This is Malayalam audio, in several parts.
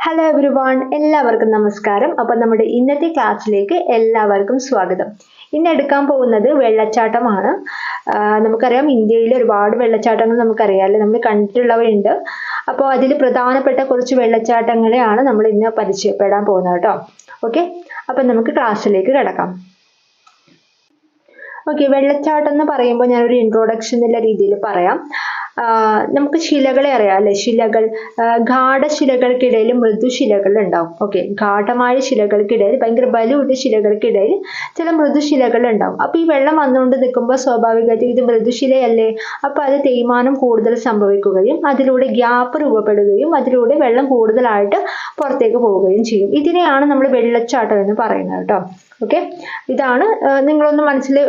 ഹലോ എവരിവൺ, എല്ലാവർക്കും നമസ്കാരം. അപ്പോൾ നമ്മുടെ ഇന്നത്തെ ക്ലാസ്സിലേക്ക് എല്ലാവർക്കും സ്വാഗതം. ഇന്ന് എടുക്കാൻ പോകുന്നത് വെള്ളച്ചാട്ടമാണ്. നമുക്കറിയാം, ഇന്ത്യയിൽ ഒരുപാട് വെള്ളച്ചാട്ടങ്ങൾ നമുക്കറിയാമല്ലോ, നമ്മൾ കണ്ടിട്ടുള്ളവയുണ്ട്. അപ്പോൾ അതിൽ പ്രധാനപ്പെട്ട കുറച്ച് വെള്ളച്ചാട്ടങ്ങളെയാണ് നമ്മൾ ഇന്ന് പരിചയപ്പെടാൻ പോകുന്നത് കേട്ടോ. ഓക്കെ, അപ്പം നമുക്ക് ക്ലാസ്സിലേക്ക് കിടക്കാം. ഓക്കെ, വെള്ളച്ചാട്ടം എന്ന് പറയുമ്പോൾ ഞാനൊരു ഇൻട്രോഡക്ഷൻ എന്നുള്ള രീതിയിൽ പറയാം. നമുക്ക് ശിലകളെ അറിയാം അല്ലെ, ശിലകൾ ഗാഢശിലകൾക്കിടയിൽ മൃദുശിലകൾ ഉണ്ടാവും. ഓക്കെ, ഗാഢമായ ശിലകൾക്കിടയിൽ, ഭയങ്കര ബലമുള്ള ശിലകൾക്കിടയിൽ ചില മൃദുശിലകൾ ഉണ്ടാവും. അപ്പൊ ഈ വെള്ളം വന്നുകൊണ്ട് നിൽക്കുമ്പോൾ സ്വാഭാവികമായിട്ട് ഇത് മൃദുശിലയല്ലേ, അപ്പൊ അത് തേയ്മാനം കൂടുതൽ സംഭവിക്കുകയും അതിലൂടെ ഗ്യാപ്പ് രൂപപ്പെടുകയും അതിലൂടെ വെള്ളം കൂടുതലായിട്ട് പുറത്തേക്ക് പോവുകയും ചെയ്യും. ഇതിനെയാണ് നമ്മൾ വെള്ളച്ചാട്ടം എന്ന് പറയുന്നത് കേട്ടോ. ഓക്കെ, ഇതാണ് നിങ്ങളൊന്ന് മനസ്സിൽ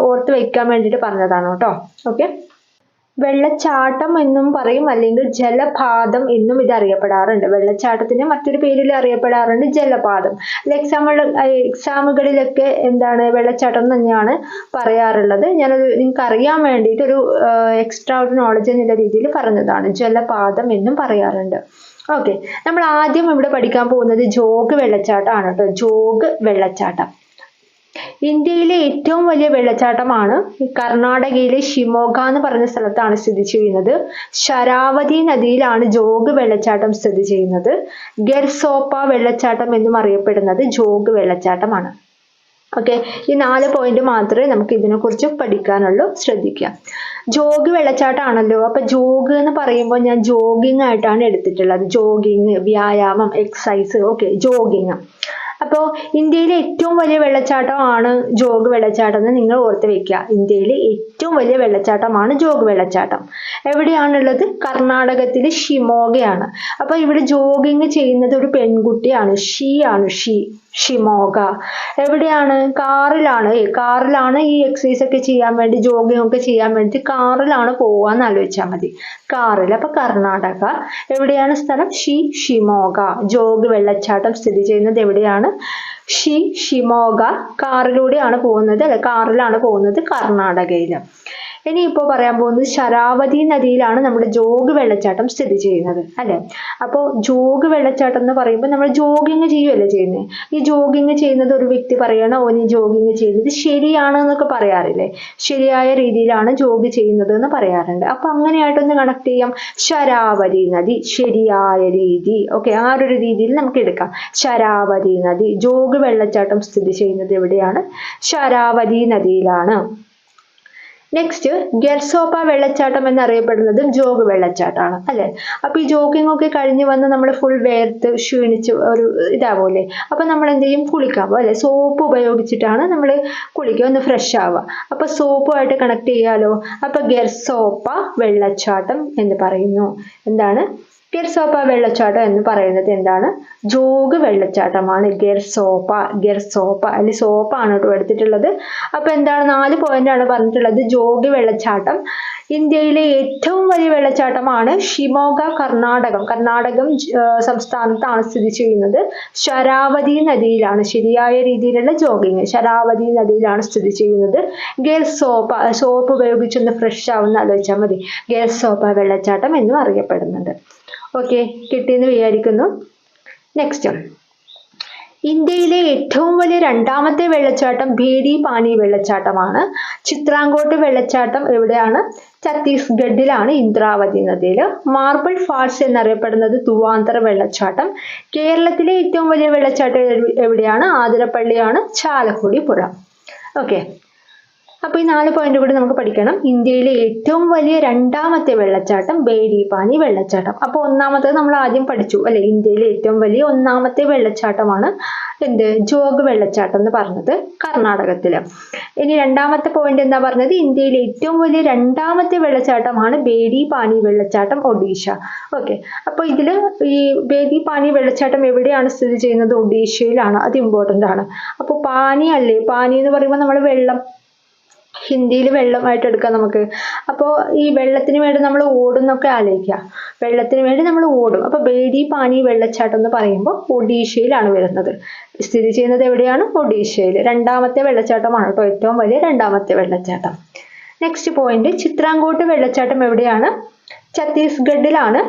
ഓർത്ത് വെക്കാൻ വേണ്ടിയിട്ട് പറഞ്ഞതാണ് കേട്ടോ. ഓക്കെ, വെള്ളച്ചാട്ടം എന്നും പറയും, അല്ലെങ്കിൽ ജലപാതം എന്നും ഇത് അറിയപ്പെടാറുണ്ട്. വെള്ളച്ചാട്ടത്തിന് മറ്റൊരു പേരിൽ അറിയപ്പെടാറുണ്ട്, ജലപാതം. എക്സാമുകളിലൊക്കെ എന്താണ് വെള്ളച്ചാട്ടം തന്നെയാണ് പറയാറുള്ളത്. ഞാനത് നിങ്ങൾക്ക് അറിയാൻ വേണ്ടിയിട്ട് ഒരു എക്സ്ട്രാ ഒരു നോളജ് എന്നുള്ള രീതിയിൽ പറഞ്ഞതാണ്. ജലപാതം എന്നും പറയാറുണ്ട്. ഓക്കെ, നമ്മൾ ആദ്യം ഇവിടെ പഠിക്കാൻ പോകുന്നത് ജോഗ് വെള്ളച്ചാട്ടമാണ് കേട്ടോ. ജോഗ് വെള്ളച്ചാട്ടം ഇന്ത്യയിലെ ഏറ്റവും വലിയ വെള്ളച്ചാട്ടമാണ്. കർണാടകയിലെ ഷിമോഗ എന്ന് പറഞ്ഞ സ്ഥലത്താണ് സ്ഥിതി ചെയ്യുന്നത്. ശരാവതി നദിയിലാണ് ജോഗ് വെള്ളച്ചാട്ടം സ്ഥിതി ചെയ്യുന്നത്. ഗെർസോപ്പ വെള്ളച്ചാട്ടം എന്നും അറിയപ്പെടുന്നത് ജോഗ് വെള്ളച്ചാട്ടമാണ്. ഓക്കെ, ഈ 4 പോയിന്റ് മാത്രമേ നമുക്ക് ഇതിനെക്കുറിച്ച് പഠിക്കാനുള്ളൂ. ശ്രദ്ധിക്കുക. ജോഗ് വെള്ളച്ചാട്ടമാണല്ലോ, അപ്പൊ ജോഗ് എന്ന് പറയുമ്പോൾ ഞാൻ ജോഗിങ് ആയിട്ടാണ് എടുത്തിട്ടുള്ളത്. ജോഗിങ്, വ്യായാമം, എക്സസൈസ്. Okay, jogging. അപ്പോൾ ഇന്ത്യയിലെ ഏറ്റവും വലിയ വെള്ളച്ചാട്ടമാണ് ജോഗ് വെള്ളച്ചാട്ടം എന്ന് നിങ്ങൾ ഓർത്ത് വെക്കുക. ഇന്ത്യയിലെ ഏറ്റവും വലിയ വെള്ളച്ചാട്ടമാണ് ജോഗ് വെള്ളച്ചാട്ടം. എവിടെയാണുള്ളത്? കർണാടകത്തിലെ ഷിമോഗയാണ്. അപ്പൊ ഇവിടെ ജോഗിങ് ചെയ്യുന്നത് ഒരു പെൺകുട്ടിയാണ്. ഷിമോഗ. എവിടെയാണ്? കാറിലാണ് ഈ എക്സസൈസ് ഒക്കെ ചെയ്യാൻ വേണ്ടി, ജോഗിങ് ഒക്കെ ചെയ്യാൻ വേണ്ടി കാറിലാണ് പോവാന്ന് ആലോചിച്ചാൽ മതി. കാറിൽ. അപ്പൊ കർണാടക. എവിടെയാണ് സ്ഥലം? ഷിമോഗ. ജോഗ് വെള്ളച്ചാട്ടം സ്ഥിതി ചെയ്യുന്നത് എവിടെയാണ്? ഷിമോഗ. കാറിലൂടെയാണ് പോകുന്നത്, അല്ലെ, കാറിലാണ് പോകുന്നത് കർണാടകയില്. ഇനിയിപ്പോൾ പറയാൻ പോകുന്നത് ശരാവതി നദിയിലാണ് നമ്മുടെ ജോഗ് വെള്ളച്ചാട്ടം സ്ഥിതി ചെയ്യുന്നത്, അല്ലെ. അപ്പോൾ ജോഗ് വെള്ളച്ചാട്ടം എന്ന് പറയുമ്പോൾ നമ്മൾ ജോഗിങ് ചെയ്യുമല്ലേ ചെയ്യുന്നത്. ഈ ജോഗിങ് ചെയ്യുന്നത് ഒരു വ്യക്തി പറയണം, ഓ നീ ജോഗിങ് ചെയ്യുന്നത് ശരിയാണ് എന്നൊക്കെ പറയാറില്ലേ. ശരിയായ രീതിയിലാണ് ജോഗ് ചെയ്യുന്നത് എന്ന് പറയാറുണ്ട്. അപ്പൊ അങ്ങനെയായിട്ടൊന്ന് കണക്ട് ചെയ്യാം. ശരാവതി നദി, ശരിയായ രീതി. ഓക്കെ, ആ ഒരു രീതിയിൽ നമുക്ക് എടുക്കാം. ശരാവതി നദി. ജോഗ് വെള്ളച്ചാട്ടം സ്ഥിതി ചെയ്യുന്നത് എവിടെയാണ്? ശരാവതി നദിയിലാണ്. നെക്സ്റ്റ്, ഗെർസോപ്പ വെള്ളച്ചാട്ടം എന്നറിയപ്പെടുന്നത് ജോഗ് വെള്ളച്ചാട്ടമാണ്, അല്ലെ. അപ്പൊ ഈ ജോഗിങ് ഒക്കെ കഴിഞ്ഞ് വന്ന് നമ്മൾ ഫുൾ വേർത്ത് ക്ഷീണിച്ച് ഒരു ഇതാവൂലേ. അപ്പൊ നമ്മൾ എന്ത് ചെയ്യും? കുളിക്കാൻ പോകും, അല്ലെ. സോപ്പ് ഉപയോഗിച്ചിട്ടാണ് നമ്മൾ കുളിക്കുക, ഒന്ന് ഫ്രഷ് ആവുക. അപ്പൊ സോപ്പുമായിട്ട് കണക്ട് ചെയ്യാലോ. അപ്പൊ ഗെർസോപ്പ വെള്ളച്ചാട്ടം എന്ന് പറയുന്നു. എന്താണ് ഗെർസോപ്പ വെള്ളച്ചാട്ടം എന്ന് പറയുന്നത്? എന്താണ്? ജോഗ് വെള്ളച്ചാട്ടമാണ്. ഗെർസോപ്പ അല്ലെ, സോപ്പാണ് കേട്ടോ എടുത്തിട്ടുള്ളത്. അപ്പൊ എന്താണ്? 4 പോയിന്റാണ് പറഞ്ഞിട്ടുള്ളത്. ജോഗ് വെള്ളച്ചാട്ടം ഇന്ത്യയിലെ ഏറ്റവും വലിയ വെള്ളച്ചാട്ടമാണ്. ഷിമോഗ, കർണാടകം സംസ്ഥാനത്താണ് സ്ഥിതി ചെയ്യുന്നത്. ശരാവതി നദിയിലാണ്. ശരിയായ രീതിയിലുള്ള ജോഗിങ് ശരാവതി നദിയിലാണ് സ്ഥിതി ചെയ്യുന്നത്. ഗെർസോപ്പ, സോപ്പ് ഉപയോഗിച്ചൊന്ന് ഫ്രഷ് ആവുന്ന ആലോചിച്ചാൽ മതി. ഗെർസോപ്പ വെള്ളച്ചാട്ടം എന്നും അറിയപ്പെടുന്നുണ്ട്. ഓക്കെ, കിട്ടിയെന്ന് വിചാരിക്കുന്നു. നെക്സ്റ്റ്, ഇന്ത്യയിലെ ഏറ്റവും വലിയ രണ്ടാമത്തെ വെള്ളച്ചാട്ടം ഭേരി പാനി വെള്ളച്ചാട്ടമാണ്. ചിത്രാങ്കോട്ട് വെള്ളച്ചാട്ടം എവിടെയാണ്? ഛത്തീസ്ഗഡിലാണ്, ഇന്ദ്രാവതി നദിയിൽ. മാർബിൾ ഫാൾസ് എന്നറിയപ്പെടുന്നത് തുവാന്തര വെള്ളച്ചാട്ടം. കേരളത്തിലെ ഏറ്റവും വലിയ വെള്ളച്ചാട്ടം എവിടെയാണ്? ആതിരപ്പള്ളിയാണ്, ചാലക്കുടി പുഴ. ഓക്കെ, അപ്പൊ ഈ 4 പോയിന്റ് കൂടി നമുക്ക് പഠിക്കണം. ഇന്ത്യയിലെ ഏറ്റവും വലിയ രണ്ടാമത്തെ വെള്ളച്ചാട്ടം ഭേരി പാനി വെള്ളച്ചാട്ടം. അപ്പൊ ഒന്നാമത്തേത് നമ്മൾ ആദ്യം പഠിച്ചു, അല്ലെ. ഇന്ത്യയിലെ ഏറ്റവും വലിയ ഒന്നാമത്തെ വെള്ളച്ചാട്ടമാണ് ജോഗ് വെള്ളച്ചാട്ടം എന്ന് പറഞ്ഞത്, കർണാടകത്തില്. ഇനി രണ്ടാമത്തെ പോയിന്റ് എന്താ പറഞ്ഞത്? ഇന്ത്യയിലെ ഏറ്റവും വലിയ രണ്ടാമത്തെ വെള്ളച്ചാട്ടമാണ് ഭേരി പാനി വെള്ളച്ചാട്ടം, ഒഡീഷ. ഓക്കെ, അപ്പൊ ഇതില് ഈ ഭേരി പാനി വെള്ളച്ചാട്ടം എവിടെയാണ് സ്ഥിതി ചെയ്യുന്നത്? ഒഡീഷയിലാണ്. അത് ഇമ്പോർട്ടന്റ് ആണ്. അപ്പൊ പാനി അല്ലേ, പാനി എന്ന് പറയുമ്പോൾ നമ്മൾ വെള്ളം, ഹിന്ദിയിൽ വെള്ളമായിട്ട് എടുക്കാം നമുക്ക്. അപ്പോൾ ഈ വെള്ളത്തിന് വേണ്ടി നമ്മൾ ഓടുന്നൊക്കെ ആലോചിക്കുക. വെള്ളത്തിന് വേണ്ടി നമ്മൾ ഓടും. അപ്പൊ ഭേരി പാനി വെള്ളച്ചാട്ടം എന്ന് പറയുമ്പോൾ ഒഡീഷയിലാണ് വരുന്നത്. സ്ഥിതി ചെയ്യുന്നത് എവിടെയാണ്? ഒഡീഷയിൽ. രണ്ടാമത്തെ വെള്ളച്ചാട്ടമാണ് കേട്ടോ, ഏറ്റവും വലിയ രണ്ടാമത്തെ വെള്ളച്ചാട്ടം. നെക്സ്റ്റ് പോയിന്റ്, ചിത്രാങ്കോട്ട് വെള്ളച്ചാട്ടം എവിടെയാണ്? ഛത്തീസ്ഗഡിലാണ്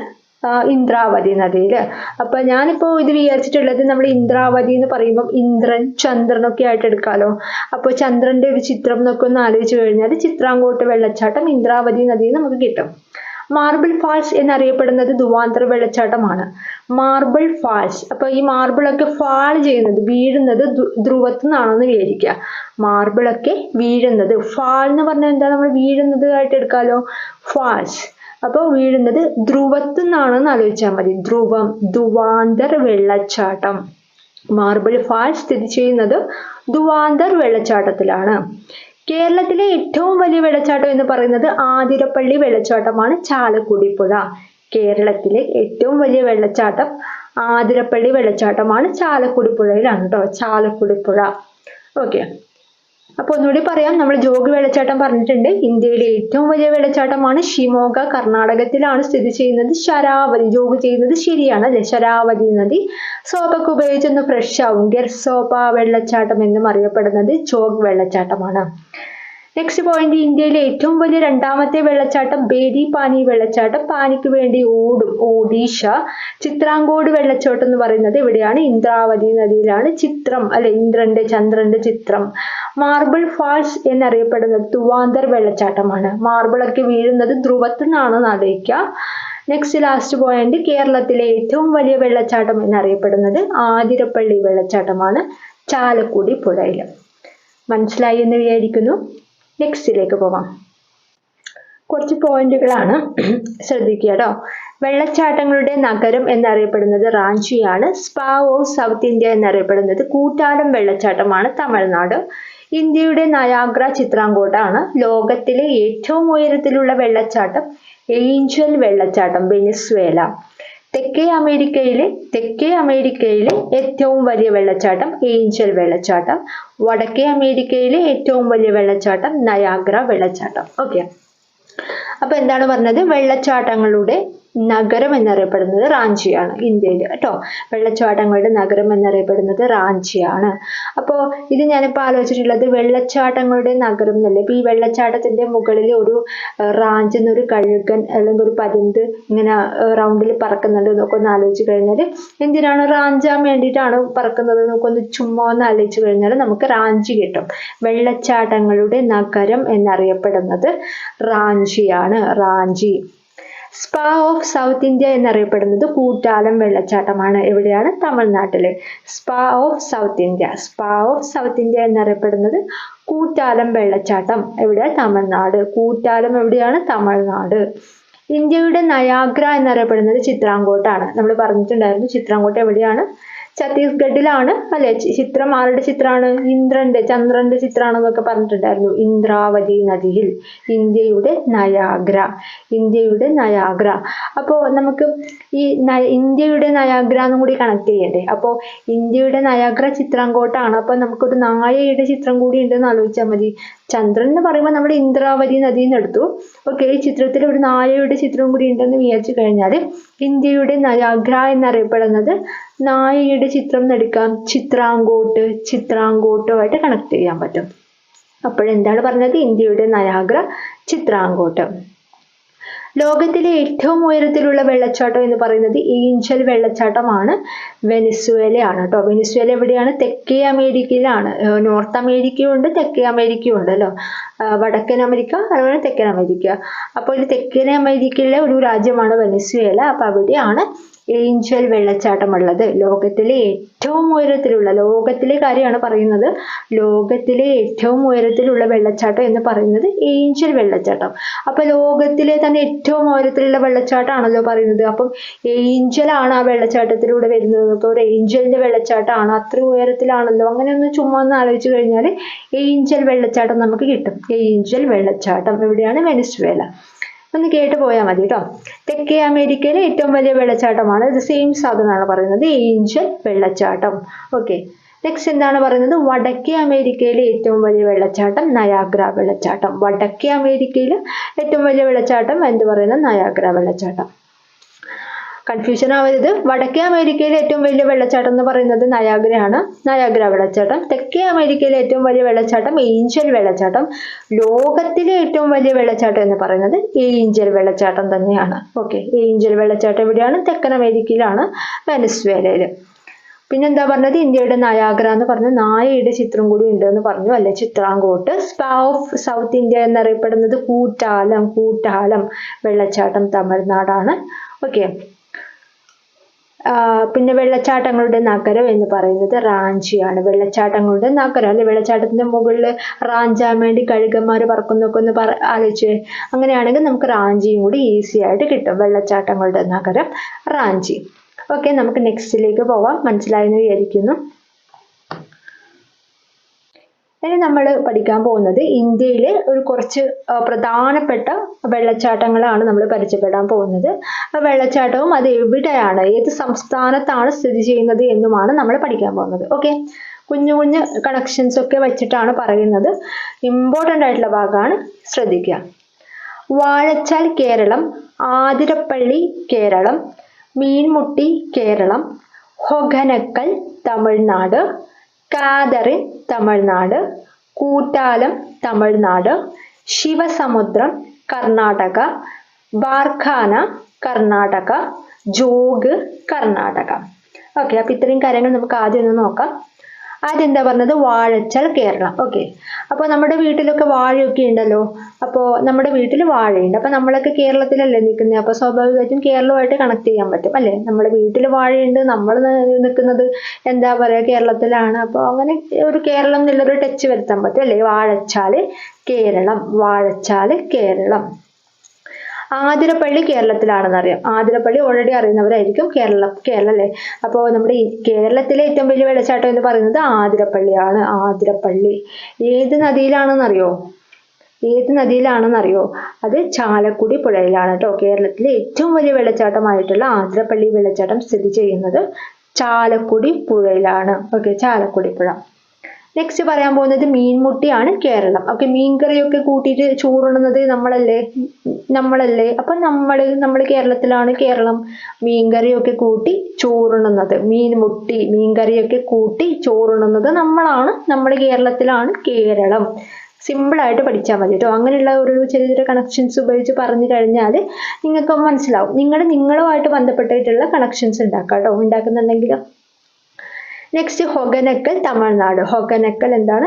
ഇന്ദ്രാവതി നദിയിൽ. അപ്പൊ ഞാനിപ്പോ ഇത് വിചാരിച്ചിട്ടുള്ളത് നമ്മൾ ഇന്ദ്രാവതി എന്ന് പറയുമ്പോൾ ഇന്ദ്രൻ ചന്ദ്രനൊക്കെ ആയിട്ട് എടുക്കാലോ. അപ്പോൾ ചന്ദ്രന്റെ ഒരു ചിത്രം എന്നൊക്കെ ഒന്ന് ആലോചിച്ച് കഴിഞ്ഞാൽ ചിത്രാങ്കോട്ട് വെള്ളച്ചാട്ടം ഇന്ദ്രാവതി നദിയിൽ നമുക്ക് കിട്ടും. മാർബിൾ ഫാൾസ് എന്നറിയപ്പെടുന്നത് ധുവാന്തർ വെള്ളച്ചാട്ടമാണ്. മാർബിൾ ഫാൾസ്, അപ്പൊ ഈ മാർബിളൊക്കെ ഫാൾ ചെയ്യുന്നത് വീഴുന്നത് ധ്രുവത്തു നിന്നാണെന്ന് വിചാരിക്കുക. മാർബിളൊക്കെ വീഴുന്നത്, ഫാൾ എന്ന് പറഞ്ഞാൽ എന്താ, നമ്മൾ വീഴുന്നത് ആയിട്ട് എടുക്കാലോ, ഫാൾസ്. അപ്പോൾ വീഴുന്നത് ധ്രുവത്തു നിന്നാണെന്ന് ആലോചിച്ചാൽ മതി. ധ്രുവം, ധുവാന്തർ വെള്ളച്ചാട്ടം. മാർബിൾ ഫാൾസ് സ്ഥിതി ചെയ്യുന്നത് ധുവാന്തർ വെള്ളച്ചാട്ടത്തിലാണ്. കേരളത്തിലെ ഏറ്റവും വലിയ വെള്ളച്ചാട്ടം എന്ന് പറയുന്നത് ആതിരപ്പള്ളി വെള്ളച്ചാട്ടമാണ്, ചാലക്കുടി പുഴ. കേരളത്തിലെ ഏറ്റവും വലിയ വെള്ളച്ചാട്ടം ആതിരപ്പള്ളി വെള്ളച്ചാട്ടമാണ്, ചാലക്കുടി പുഴയിലാണ് കേട്ടോ, ചാലക്കുടി പുഴ. ഓക്കെ, അപ്പൊ ഒന്നുകൂടി പറയാം, നമ്മൾ ജോഗ് വെള്ളച്ചാട്ടം പറഞ്ഞിട്ടുണ്ട്. ഇന്ത്യയിലെ ഏറ്റവും വലിയ വെള്ളച്ചാട്ടമാണ് ഷിമോഗ, കർണാടകത്തിലാണ് സ്ഥിതി ചെയ്യുന്നത്. ശരാവതി, ജോഗ് ചെയ്യുന്നത് ശരിയാണ് അല്ലെ, ശരാവതി നദി. സോപ്പൊക്കെ ഉപയോഗിച്ചൊന്ന് ഫ്രഷ് ആവും. ഗെർസോപ്പ വെള്ളച്ചാട്ടം എന്നും അറിയപ്പെടുന്നത് ജോഗ് വെള്ളച്ചാട്ടമാണ്. നെക്സ്റ്റ് പോയിന്റ്, ഇന്ത്യയിലെ ഏറ്റവും വലിയ രണ്ടാമത്തെ വെള്ളച്ചാട്ടം ബേഡി പാനി വെള്ളച്ചാട്ടം. പാനിക്ക് വേണ്ടി ഓടും, ഒഡീഷ. ചിത്രാങ്കോട് വെള്ളച്ചാട്ടം എന്ന് പറയുന്നത് ഇവിടെയാണ്, ഇന്ദ്രാവതി നദിയിലാണ്. ചിത്രം അല്ലെ, ഇന്ദ്രന്റെ ചന്ദ്രന്റെ ചിത്രം. മാർബിൾ ഫാൾസ് എന്നറിയപ്പെടുന്നത് ധുവാന്തർ വെള്ളച്ചാട്ടമാണ്. മാർബിളൊക്കെ വീഴുന്നത് ധ്രുവത്തു നിന്നാണെന്ന് ആലോചിക്കുക. നെക്സ്റ്റ് ലാസ്റ്റ് പോയിന്റ്, കേരളത്തിലെ ഏറ്റവും വലിയ വെള്ളച്ചാട്ടം എന്നറിയപ്പെടുന്നത് ആതിരപ്പള്ളി വെള്ളച്ചാട്ടമാണ്, ചാലക്കുടി പുഴയിൽ. മനസ്സിലായി എന്ന് വിചാരിക്കുന്നു. നെക്സ്റ്റിലേക്ക് പോവാം. കുറച്ച് പോയിന്റുകളാണ്, ശ്രദ്ധിക്കുക കേട്ടോ. വെള്ളച്ചാട്ടങ്ങളുടെ നഗരം എന്നറിയപ്പെടുന്നത് റാഞ്ചിയാണ്. സ്പാ ഓഫ് സൗത്ത് ഇന്ത്യ എന്നറിയപ്പെടുന്നത് കൂറ്റാലം വെള്ളച്ചാട്ടമാണ്, തമിഴ്നാട്. ഇന്ത്യയുടെ നയാഗ്ര ചിത്രാങ്കോട്ടാണ്. ലോകത്തിലെ ഏറ്റവും ഉയരത്തിലുള്ള വെള്ളച്ചാട്ടം ഏഞ്ചൽ വെള്ളച്ചാട്ടം, വെനിസ്വേല. തെക്കേ അമേരിക്കയിലെ ഏറ്റവും വലിയ വെള്ളച്ചാട്ടം ഏഞ്ചൽ വെള്ളച്ചാട്ടം. വടക്കേ അമേരിക്കയിലെ ഏറ്റവും വലിയ വെള്ളച്ചാട്ടം നയാഗ്ര വെള്ളച്ചാട്ടം. ഓക്കെ, അപ്പൊ എന്താണ് പറഞ്ഞത്, വെള്ളച്ചാട്ടങ്ങളുടെ നഗരം എന്നറിയപ്പെടുന്നത് റാഞ്ചിയാണ് ഇന്ത്യയിൽ കേട്ടോ. വെള്ളച്ചാട്ടങ്ങളുടെ നഗരം എന്നറിയപ്പെടുന്നത് റാഞ്ചിയാണ്. അപ്പോൾ ഇത് ഞാനിപ്പോൾ ആലോചിച്ചിട്ടുള്ളത് വെള്ളച്ചാട്ടങ്ങളുടെ നഗരം എന്നല്ലേ. ഇപ്പൊ ഈ വെള്ളച്ചാട്ടത്തിന്റെ മുകളിൽ ഒരു റാഞ്ച് എന്നൊരു കഴുകൻ അല്ലെങ്കിൽ ഒരു പരുന്ത് ഇങ്ങനെ റൗണ്ടിൽ പറക്കുന്നുണ്ട് എന്നൊക്കെ ഒന്ന് ആലോചിച്ച് കഴിഞ്ഞാൽ എന്തിനാണ്, റാഞ്ചാൻ വേണ്ടിയിട്ടാണ് പറക്കുന്നത് എന്നൊക്കെ ഒന്ന് ചുമ്മാ ഒന്ന് ആലോചിച്ച് കഴിഞ്ഞാൽ നമുക്ക് റാഞ്ചി കിട്ടും. വെള്ളച്ചാട്ടങ്ങളുടെ നഗരം എന്നറിയപ്പെടുന്നത് റാഞ്ചിയാണ്, Ranchi. Spa of South India എന്നറിയപ്പെടുന്നത് കൂറ്റാലം വെള്ളച്ചാട്ടമാണ്. എവിടെയാണ്, തമിഴ്നാട്ടില്. സ്പാ ഓഫ് സൗത്ത് ഇന്ത്യ എന്നറിയപ്പെടുന്നത് കൂറ്റാലം വെള്ളച്ചാട്ടം. എവിടെയാണ്, തമിഴ്നാട്. കൂറ്റാലം എവിടെയാണ്, തമിഴ്നാട്. ഇന്ത്യയുടെ നയാഗ്ര എന്നറിയപ്പെടുന്നത് ചിത്രാങ്കോട്ടാണ്. നമ്മൾ പറഞ്ഞിട്ടുണ്ടായിരുന്നു, ചിത്രാങ്കോട്ട് എവിടെയാണ്, ഛത്തീസ്ഗഡിലാണ് അല്ലെ. ചിത്രം ആരുടെ ചിത്രമാണ്, ഇന്ദ്രന്റെ ചന്ദ്രന്റെ ചിത്രമാണെന്നൊക്കെ പറഞ്ഞിട്ടുണ്ടായിരുന്നു. ഇന്ദ്രാവതി നദിയിൽ. ഇന്ത്യയുടെ നയാഗ്ര. അപ്പോൾ നമുക്ക് ഈ ഇന്ത്യയുടെ നയാഗ്ര എന്നും കൂടി കണക്ട് ചെയ്യണ്ടേ. അപ്പോൾ ഇന്ത്യയുടെ നയാഗ്ര ചിത്രാങ്കോട്ടാണ്. അപ്പൊ നമുക്കൊരു നായയുടെ ചിത്രം കൂടി ഉണ്ടെന്ന് ആലോചിച്ചാൽ മതി. ചന്ദ്രൻ എന്ന് പറയുമ്പോൾ നമ്മുടെ ഇന്ദ്രാവതി നദിയിൽ നിന്ന് എടുത്തു. ഓക്കെ, ഈ ചിത്രത്തിൽ ഒരു നായയുടെ ചിത്രം കൂടി ഉണ്ടെന്ന് വിചാരിച്ചു കഴിഞ്ഞാൽ ഇന്ത്യയുടെ നയാഗ്ര എന്നറിയപ്പെടുന്നത് നായയുടെ ചിത്രം എടുക്കാം, ചിത്രാങ്കോട്ടുമായിട്ട് കണക്ട് ചെയ്യാൻ പറ്റും. അപ്പോഴെന്താണ് പറഞ്ഞത്, ഇന്ത്യയുടെ നയാഗ്ര ചിത്രാങ്കോട്ട്. ലോകത്തിലെ ഏറ്റവും ഉയരത്തിലുള്ള വെള്ളച്ചാട്ടം എന്ന് പറയുന്നത് ഏഞ്ചൽ വെള്ളച്ചാട്ടമാണ്, വെനിസ്വേലയാണ് കേട്ടോ. വെനിസ്വേല എവിടെയാണ്, തെക്കേ അമേരിക്കയിലാണ്. നോർത്ത് അമേരിക്കയും ഉണ്ട്, തെക്കേ അമേരിക്കയും ഉണ്ട് അല്ലോ. വടക്കൻ അമേരിക്ക അതുപോലെ തെക്കൻ അമേരിക്ക. അപ്പോൾ ഇത് തെക്കൻ അമേരിക്കയിലെ ഒരു രാജ്യമാണ് വെനിസ്വേല. അപ്പൊ അവിടെയാണ് ഏഞ്ചൽ വെള്ളച്ചാട്ടം ഉള്ളത്. ലോകത്തിലെ ഏറ്റവും ഉയരത്തിലുള്ള, ലോകത്തിലെ കാര്യമാണ് പറയുന്നത്, ലോകത്തിലെ ഏറ്റവും ഉയരത്തിലുള്ള വെള്ളച്ചാട്ടം എന്ന് പറയുന്നത് ഏഞ്ചൽ വെള്ളച്ചാട്ടം. അപ്പൊ ലോകത്തിലെ തന്നെ ഏറ്റവും ഉയരത്തിലുള്ള വെള്ളച്ചാട്ടമാണല്ലോ പറയുന്നത്. അപ്പം ഏഞ്ചലാണ് ആ വെള്ളച്ചാട്ടത്തിലൂടെ വരുന്നത്. ഇപ്പൊ ഒരു ഏഞ്ചലിന്റെ വെള്ളച്ചാട്ടമാണ്, അത്ര ഉയരത്തിലാണല്ലോ. അങ്ങനെ ഒന്ന് ചുമ്മാ ഒന്ന് ആലോചിച്ച് കഴിഞ്ഞാൽ ഏഞ്ചൽ വെള്ളച്ചാട്ടം നമുക്ക് കിട്ടും. ഏഞ്ചൽ വെള്ളച്ചാട്ടം എവിടെയാണ്, വെനിസ്വേല. ഒന്ന് കേട്ട് പോയാൽ മതി കേട്ടോ. തെക്കേ അമേരിക്കയിലെ ഏറ്റവും വലിയ വെള്ളച്ചാട്ടമാണ്, ഇത് സെയിം സാധനമാണ് പറയുന്നത്, ഏഞ്ചൽ വെള്ളച്ചാട്ടം. ഓക്കെ, നെക്സ്റ്റ് എന്താണ് പറയുന്നത്, വടക്കേ അമേരിക്കയിലെ ഏറ്റവും വലിയ വെള്ളച്ചാട്ടം നയാഗ്ര വെള്ളച്ചാട്ടം. വടക്കേ അമേരിക്കയിലെ ഏറ്റവും വലിയ വെള്ളച്ചാട്ടം എന്ത് പറയുന്നത്, നയാഗ്ര വെള്ളച്ചാട്ടം. കൺഫ്യൂഷൻ ആവരുത്. വടക്കേ അമേരിക്കയിലെ ഏറ്റവും വലിയ വെള്ളച്ചാട്ടം എന്ന് പറയുന്നത് നയാഗ്രയാണ്, നയാഗ്ര വെള്ളച്ചാട്ടം. തെക്കേ അമേരിക്കയിലെ ഏറ്റവും വലിയ വെള്ളച്ചാട്ടം ഏഞ്ചൽ വെള്ളച്ചാട്ടം. ലോകത്തിലെ ഏറ്റവും വലിയ വെള്ളച്ചാട്ടം എന്ന് പറയുന്നത് ഏഞ്ചൽ വെള്ളച്ചാട്ടം തന്നെയാണ്. ഓക്കെ, ഏഞ്ചൽ വെള്ളച്ചാട്ടം എവിടെയാണ്? തെക്കൻ അമേരിക്കയിലാണ്, വെനസ്വേലയിൽ. പിന്നെന്താ പറഞ്ഞത്? ഇന്ത്യയുടെ നയാഗ്ര എന്ന് പറഞ്ഞു, നായയുടെ ചിത്രം കൂടി ഉണ്ട് എന്ന് പറഞ്ഞു അല്ലെ, ചിത്രാങ്കോട്ട്. സ്പാ ഓഫ് സൗത്ത് ഇന്ത്യ എന്നറിയപ്പെടുന്നത് കൂട്ടാലം വെള്ളച്ചാട്ടം തമിഴ്നാടാണ്. ഓക്കെ, പിന്നെ വെള്ളച്ചാട്ടങ്ങളുടെ നഗരം എന്ന് പറയുന്നത് റാഞ്ചിയാണ്. വെള്ളച്ചാട്ടങ്ങളുടെ നഗരം അല്ലെ, വെള്ളച്ചാട്ടത്തിന്റെ മുകളിൽ റാഞ്ചാൻ വേണ്ടി കഴുകന്മാർ പറക്കുന്നൊക്കെ ഒന്ന് ആലോചിച്ച്, അങ്ങനെയാണെങ്കിൽ നമുക്ക് റാഞ്ചിയും കൂടി ഈസി ആയിട്ട് കിട്ടും. വെള്ളച്ചാട്ടങ്ങളുടെ നഗരം റാഞ്ചി. ഓക്കെ, നമുക്ക് നെക്സ്റ്റിലേക്ക് പോവാം. മനസ്സിലായെന്ന് വിചാരിക്കുന്നു. ഇനി നമ്മൾ പഠിക്കാൻ പോകുന്നത് ഇന്ത്യയിലെ ഒരു കുറച്ച് പ്രധാനപ്പെട്ട വെള്ളച്ചാട്ടങ്ങളാണ് നമ്മൾ പരിചയപ്പെടാൻ പോകുന്നത്. വെള്ളച്ചാട്ടവും അത് എവിടെയാണ്, ഏത് സംസ്ഥാനത്താണ് സ്ഥിതി ചെയ്യുന്നത് എന്നുമാണ് നമ്മൾ പഠിക്കാൻ പോകുന്നത്. ഓക്കെ, കുഞ്ഞു കുഞ്ഞു കണക്ഷൻസ് ഒക്കെ വെച്ചിട്ടാണ് പറയുന്നത്. ഇമ്പോർട്ടൻ്റ് ആയിട്ടുള്ള ഭാഗമാണ്, ശ്രദ്ധിക്കുക. വാഴച്ചാൽ കേരളം, ആതിരപ്പള്ളി കേരളം, മീൻമുട്ടി കേരളം, ഹൊഗനക്കൽ തമിഴ്നാട്, കാതറിൻ തമിഴ്നാട്, കൂട്ടാലം തമിഴ്നാട്, ശിവസമുദ്രം കർണാടക, ബാർഖാന കർണാടക, ജോഗ് കർണാടക. ഓക്കെ, അപ്പൊ ഇത്രയും കാര്യങ്ങൾ നമുക്ക് ആദ്യം ഒന്ന് നോക്കാം. ആദ്യം എന്താ പറഞ്ഞത്? വാഴച്ചാൽ കേരളം. ഓക്കെ, അപ്പോൾ നമ്മുടെ വീട്ടിലൊക്കെ വാഴയൊക്കെ ഉണ്ടല്ലോ. അപ്പോൾ നമ്മുടെ വീട്ടിൽ വാഴയുണ്ട്. അപ്പോൾ നമ്മളൊക്കെ കേരളത്തിലല്ലേ നിൽക്കുന്നത്, അപ്പോൾ സ്വാഭാവികമായിട്ടും കേരളവുമായിട്ട് കണക്ട് ചെയ്യാൻ പറ്റും അല്ലേ. നമ്മുടെ വീട്ടിൽ വാഴയുണ്ട്, നമ്മൾ നിൽക്കുന്നത് എന്താ പറയുക, കേരളത്തിലാണ്. അപ്പോൾ അങ്ങനെ ഒരു കേരളം എന്നുള്ളൊരു ടച്ച് വരുത്താൻ പറ്റും അല്ലേ. വാഴച്ചാൽ കേരളം, വാഴച്ചാൽ കേരളം. ആതിരപ്പള്ളി കേരളത്തിലാണെന്ന് അറിയാം. ആതിരപ്പള്ളി ഓൾറെഡി അറിയുന്നവരായിരിക്കും. കേരളം അല്ലേ. അപ്പോൾ നമ്മുടെ കേരളത്തിലെ ഏറ്റവും വലിയ വെള്ളച്ചാട്ടം എന്ന് പറയുന്നത് ആതിരപ്പള്ളിയാണ്. ആതിരപ്പള്ളി ഏത് നദിയിലാണെന്നറിയോ? അത് ചാലക്കുടി പുഴയിലാണ് കേട്ടോ. കേരളത്തിലെ ഏറ്റവും വലിയ വെള്ളച്ചാട്ടമായിട്ടുള്ള ആതിരപ്പള്ളി വെള്ളച്ചാട്ടം സ്ഥിതി ചെയ്യുന്നത് ചാലക്കുടി പുഴയിലാണ്. ഓക്കെ, ചാലക്കുടി പുഴ. നെക്സ്റ്റ് പറയാൻ പോകുന്നത് മീൻമുട്ടിയാണ് കേരളം. ഓക്കെ, മീൻകറിയൊക്കെ കൂട്ടിയിട്ട് ചോറുണ്ണുന്നത് നമ്മളല്ലേ. അപ്പൊ നമ്മൾ കേരളത്തിലാണ്. കേരളം മീൻകറിയൊക്കെ കൂട്ടി ചോറുണ്ണുന്നത്, മീൻമുട്ടി മീൻകറിയൊക്കെ കൂട്ടി ചോറുണ്ണുന്നത് നമ്മളാണ്. നമ്മുടെ കേരളത്തിലാണ് കേരളം. സിമ്പിൾ ആയിട്ട് പഠിച്ചാൽ മതി കേട്ടോ. അങ്ങനെയുള്ള ഒരു ചെറിയ ചെറിയ കണക്ഷൻസ് ഉപയോഗിച്ച് പറഞ്ഞു കഴിഞ്ഞാൽ നിങ്ങൾക്ക് മനസ്സിലാവും. നിങ്ങളുമായിട്ട് ബന്ധപ്പെട്ടിട്ടുള്ള കണക്ഷൻസ് ഉണ്ടാക്കാം കേട്ടോ, ഉണ്ടാക്കുന്നുണ്ടെങ്കിൽ. നെക്സ്റ്റ് ഹൊഗനക്കൽ തമിഴ്നാട്. ഹൊഗനക്കൽ എന്താണ്?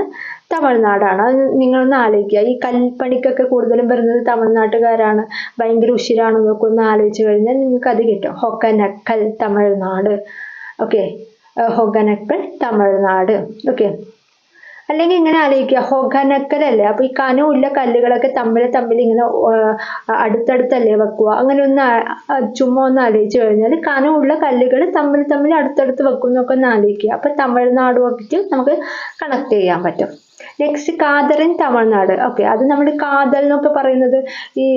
തമിഴ്നാടാണ്. അത് നിങ്ങളൊന്ന് ആലോചിക്കുക. ഈ കൽപ്പണിക്കൊക്കെ കൂടുതലും വരുന്നത് തമിഴ്നാട്ടുകാരാണ്. ഭയങ്കര ഉശിരാണെന്നൊക്കെ ഒന്ന് ആലോചിച്ച് കഴിഞ്ഞാൽ നിങ്ങൾക്ക് അത് കിട്ടും. ഹൊഗനക്കൽ തമിഴ്നാട്. ഓക്കെ, ഹൊഗനക്കൽ തമിഴ്നാട്. ഓക്കെ, അല്ലെങ്കിൽ ഇങ്ങനെ ആലോചിക്കുക, ഹൊഗനക്കലല്ലേ. അപ്പൊ ഈ കനമുള്ള കല്ലുകളൊക്കെ തമ്മിൽ ഇങ്ങനെ അടുത്തടുത്തല്ലേ വെക്കുക. അങ്ങനെ ഒന്ന് ചുമ്മാ ഒന്ന് ആലോചിച്ച് കഴിഞ്ഞാൽ കനമുള്ള കല്ലുകൾ തമ്മിൽ അടുത്തടുത്ത് വെക്കുന്നൊക്കെ ഒന്ന് ആലോചിക്കുക. അപ്പൊ തമിഴ്നാടുമായിട്ട് നമുക്ക് കണക്ട് ചെയ്യാൻ പറ്റും. Next Catherine Tamil Nadu. ഓക്കെ, അത് നമ്മൾ കാതൽ എന്നൊക്കെ പറയുന്നത് ഈ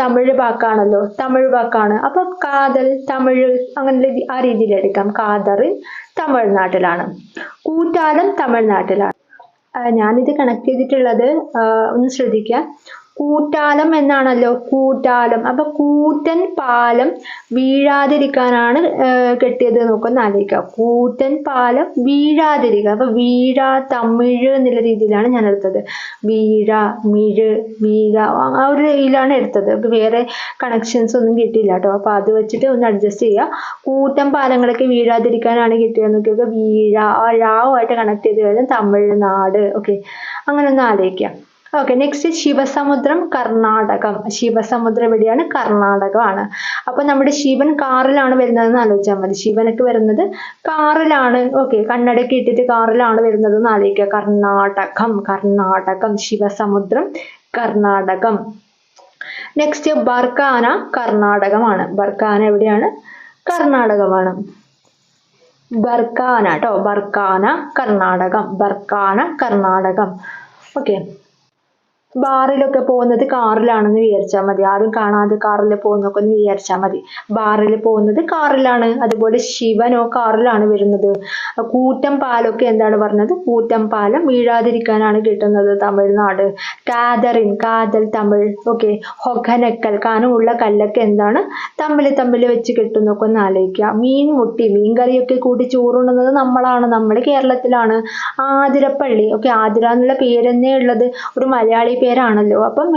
തമിഴ് വാക്കാണ്. അപ്പൊ കാതൽ തമിഴ് അങ്ങനെ ആ രീതിയിൽ എടുക്കാം. കാതറിൻ തമിഴ്നാട്ടിലാണ്. കൂറ്റാലം തമിഴ്നാട്ടിലാണ്. ഞാനിത് കണക്ട് ചെയ്തിട്ടുള്ളത് ഒന്ന് ശ്രദ്ധിക്കാം. കൂറ്റാലം എന്നാണല്ലോ, കൂറ്റാലം. അപ്പൊ കൂറ്റൻ പാലം വീഴാതിരിക്കാനാണ് കെട്ടിയത്. നോക്കൊന്ന് ആലോചിക്കുക. കൂറ്റൻ പാലം വീഴാതിരിക്കുക. അപ്പൊ തമിഴ് എന്നുള്ള രീതിയിലാണ് ഞാൻ എടുത്തത്. വീഴ ആ ഒരു രീതിയിലാണ് എടുത്തത്. അപ്പൊ വേറെ കണക്ഷൻസ് ഒന്നും കിട്ടിയില്ല കേട്ടോ. അപ്പൊ അത് വെച്ചിട്ട് ഒന്ന് അഡ്ജസ്റ്റ് ചെയ്യുക. കൂറ്റൻ പാലങ്ങളൊക്കെ വീഴാതിരിക്കാനാണ് കിട്ടിയത് നോക്കിയൊക്കെ. ആ ഴാവുമായിട്ട് കണക്ട് ചെയ്ത് കഴിഞ്ഞാൽ തമിഴ്നാട്. ഓക്കെ, അങ്ങനെ ഒന്ന് ആലോചിക്കാം. ഓക്കെ, നെക്സ്റ്റ് ശിവസമുദ്രം കർണാടകം. ശിവസമുദ്രം എവിടെയാണ്? കർണാടകമാണ്. അപ്പൊ നമ്മുടെ ശിവൻ കാറിലാണ് വരുന്നതെന്ന് ആലോചിച്ചാൽ മതി. ശിവനൊക്കെ വരുന്നത് കാറിലാണ്. ഓക്കെ, കണ്ണടയൊക്കെ ഇട്ടിട്ട് കാറിലാണ് വരുന്നത് എന്ന് ആലോചിക്കുക. കർണാടകം ശിവസമുദ്രം കർണാടകം. നെക്സ്റ്റ് ബർക്കാന കർണാടകമാണ്. ബർക്കാന എവിടെയാണ്? കർണാടകമാണ്. ബർക്കാന കേട്ടോ, ബർക്കാന കർണാടകം. ഓക്കെ, ബാറിലൊക്കെ പോകുന്നത് കാറിലാണെന്ന് വിചാരിച്ചാൽ മതി. ആരും കാണാതെ കാറിൽ പോകുന്നൊക്കെ ഒന്ന് വിചാരിച്ചാൽ മതി. ബാറിൽ പോകുന്നത് കാറിലാണ്. അതുപോലെ ശിവനോ കാറിലാണ് വരുന്നത്. കൂറ്റം പാലൊക്കെ എന്താണ് പറഞ്ഞത്? കൂറ്റം പാലം വീഴാതിരിക്കാനാണ് കിട്ടുന്നത് തമിഴ്നാട്. കാതറിൻ, കാതൽ തമിഴ്. ഓക്കെ. ഹൊഗനക്കൽ, കനമുള്ള കല്ലൊക്കെ എന്താണ്? തമ്മിൽ വെച്ച് കിട്ടുന്നൊക്കെ ഒന്ന് ആലോചിക്കുക. മീൻ മുട്ടി, മീൻ കറിയൊക്കെ കൂട്ടി ചോറുണ്ണുന്നത് നമ്മളാണ്, നമ്മുടെ കേരളത്തിലാണ്. ആതിരപ്പള്ളി. ഓക്കെ. ആതിര എന്നുള്ള പേരെന്നേ ഉള്ളത് ഒരു മലയാളി പേരാണല്ലോ. അപ്പം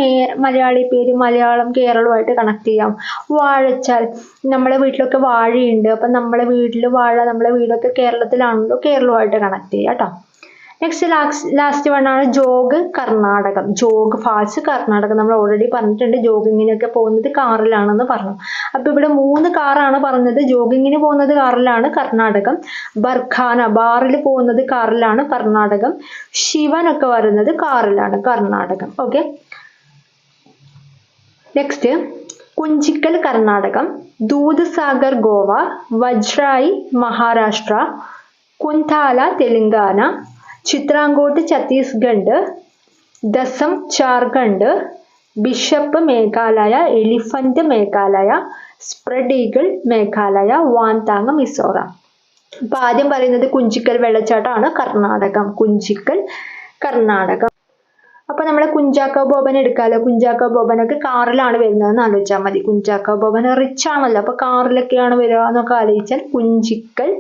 മലയാളി പേര് മലയാളം കേരളവുമായിട്ട് കണക്ട് ചെയ്യാം. വാഴച്ചാൽ, നമ്മളെ വീട്ടിലൊക്കെ വാഴയുണ്ട്. അപ്പം നമ്മളെ വീട്ടിൽ വാഴ, നമ്മളെ വീടൊക്കെ കേരളത്തിലാണല്ലോ, കേരളവുമായിട്ട് കണക്ട് ചെയ്യാം കേട്ടോ. നെക്സ്റ്റ് ലാസ്റ്റ് വൺ ആണ് ജോഗ്, കർണാടകം. ജോഗ് ഫാൾസ്, കർണാടകം. നമ്മൾ ഓൾറെഡി പറഞ്ഞിട്ടുണ്ട് ജോഗിങ്ങിനൊക്കെ പോകുന്നത് കാറിലാണെന്ന് പറഞ്ഞു. അപ്പൊ ഇവിടെ 3 കാറാണ് പറഞ്ഞത്. ജോഗിങ്ങിന് പോകുന്നത് കാറിലാണ്, കർണാടകം. ബർഖാന, ബാറിൽ പോകുന്നത് കാറിലാണ്, കർണാടകം. ശിവനൊക്കെ വരുന്നത് കാറിലാണ്, Karnatakam. Okay. Next Kunchikal, Karnatakam. Dudhsagar, Goa. Vajrai, Maharashtra. Kuntala, Telangana. Chitrakote, Chhattisgarh. Dassam, Jharkhand. Bishop, Meghalaya. Elephant, Meghalaya. Spread Eagle, Meghalaya. Vantawng, Mizoram. അപ്പൊ ആദ്യം പറയുന്നത് കുഞ്ചിക്കൽ വെള്ളച്ചാട്ടമാണ്, കർണാടകം. കുഞ്ചിക്കൽ, കർണാടകം. അപ്പൊ നമ്മളെ കുഞ്ചാക്കോ ബോബൻ എടുക്കാലോ. കുഞ്ചാക്കോ ബോബനൊക്കെ കാറിലാണ് വരുന്നതെന്ന് ആലോചിച്ചാൽ മതി. കുഞ്ചാക്കോ ബോബൻ റിച്ച് ആണല്ലോ, അപ്പൊ കാറിലൊക്കെയാണ് വരിക എന്നൊക്കെ ആലോചിച്ചാൽ കുഞ്ചിക്കൽ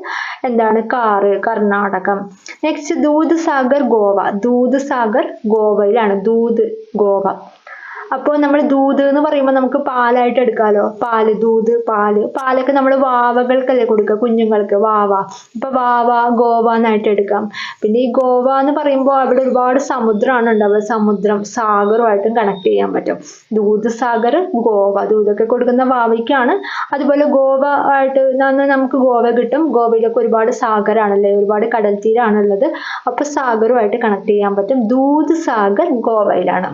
എന്താണ്? കാറ്, കർണാടകം. നെക്സ്റ്റ് ദൂദ്സാഗർ, ഗോവ. ദൂദ്സാഗർ ഗോവയിലാണ്. ദൂത്, ഗോവ. അപ്പോൾ നമ്മൾ ദൂത് എന്ന് പറയുമ്പോൾ നമുക്ക് പാലായിട്ട് എടുക്കാലോ. പാല്, ദൂത്, പാല്. പാലൊക്കെ നമ്മൾ വാവകൾക്കല്ലേ കൊടുക്കുക, കുഞ്ഞുങ്ങൾക്ക്. വാവ. അപ്പൊ വാവ, ഗോവ എന്നായിട്ട് എടുക്കാം. പിന്നെ ഈ ഗോവ എന്ന് പറയുമ്പോൾ അവിടെ ഒരുപാട് സമുദ്രമാണ് ഉണ്ടാവുക. സമുദ്രം, സാഗറുമായിട്ടും കണക്ട് ചെയ്യാൻ പറ്റും. ദൂത് സാഗർ, ഗോവ. ദൂതൊക്കെ കൊടുക്കുന്ന വാവയ്ക്കാണ്. അതുപോലെ ഗോവ ആയിട്ട് നമുക്ക് ഗോവ കിട്ടും. ഗോവയിലൊക്കെ ഒരുപാട് സാഗരാണല്ലേ, ഒരുപാട് കടൽ തീരാണുള്ളത്. അപ്പൊ സാഗറുമായിട്ട് കണക്ട് ചെയ്യാൻ പറ്റും. ദൂത് സാഗർ ഗോവയിലാണ്.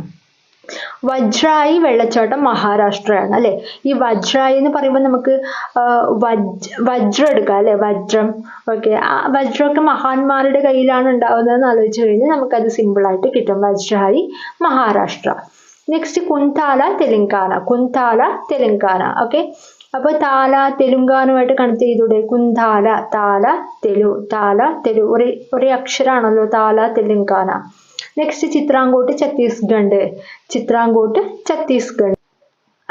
വജ്രായി വെള്ളച്ചാട്ടം മഹാരാഷ്ട്രയാണ് അല്ലെ. ഈ വജ്രായി എന്ന് പറയുമ്പോൾ നമുക്ക് വജ്രം എടുക്കാം അല്ലെ, വജ്രം. ഓക്കെ. വജ്രമൊക്കെ മഹാന്മാരുടെ കയ്യിലാണ് ഉണ്ടാവുന്നതെന്ന് ആലോചിച്ച് കഴിഞ്ഞാൽ നമുക്കത് സിമ്പിൾ ആയിട്ട് കിട്ടും. വജ്രായി, മഹാരാഷ്ട്ര. നെക്സ്റ്റ് കുന്താല, തെലങ്കാന. കുന്താല, തെലങ്കാന. ഓക്കെ. അപ്പൊ താല, തെലുങ്കാനുമായിട്ട് കണക്ട് ചെയ്തൂടെ? കുന്താല, താല, താല, ഒരേ അക്ഷരാണല്ലോ. താല, തെലുങ്കാന. നെക്സ്റ്റ് ചിത്രാങ്കോട്ട്, ഛത്തീസ്ഗഡ്. ചിത്രാങ്കോട്ട്, ഛത്തീസ്ഗഡ്.